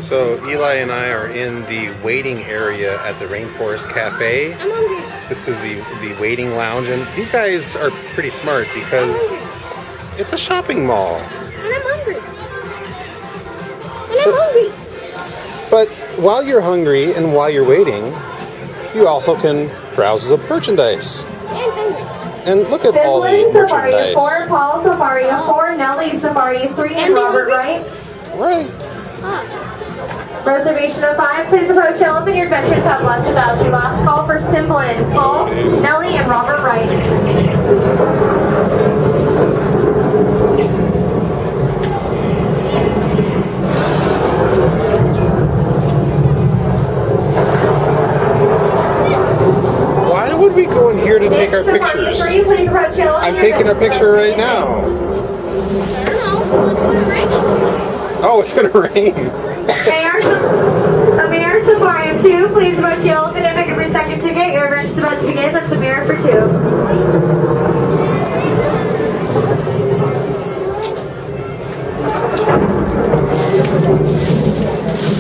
So Eli and I are in the waiting area at the Rainforest Cafe. I'm hungry. This is the waiting lounge, and these guys are pretty smart because it's a shopping mall. And I'm hungry. And I'm hungry. But while you're hungry and while you're waiting, you also can browse the merchandise. And hungry. And look at all the Siblings, Safari merchandise. 4, Paul Safari 4, Nellie Safari 3, and And be Robert hungry? Right. Wright. Reservation of 5, please approach Elephant. Your adventures have left without you. Last call for Simplin, Paul, Nellie, and Robert Wright. Why would we go in here to take our Safari pictures? 3, please approach Elephant. I'm Your taking a adventures picture have right now. I don't know. Let's go to Reagan. Oh, it's gonna rain. Amir Safari 2, please approach the Elephant and pick up your second ticket. Your adventure is about to begin. That's Amir for 2.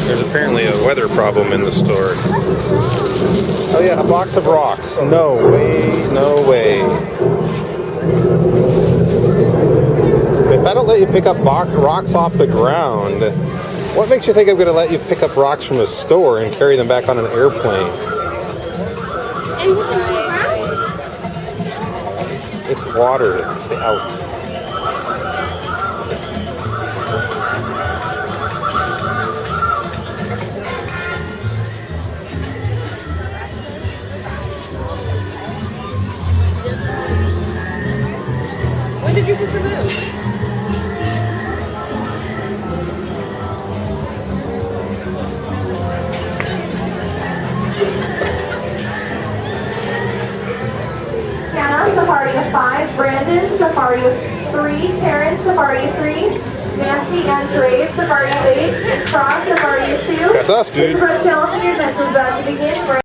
There's apparently a weather problem in the store. Oh yeah, a box of rocks. No way, no way. If I don't let you pick up rocks off the ground, what makes you think I'm going to let you pick up rocks from a store and carry them back on an airplane? And you can move around. It's water. Stay out. When did your sister move? Hannah Safari 5, Brandon Safari 3, Karen Safari 3, Nancy and Dre Safari 8, and Frost Safari 2. That's us, dude. Please approach Elephant. Your adventure is about to begin.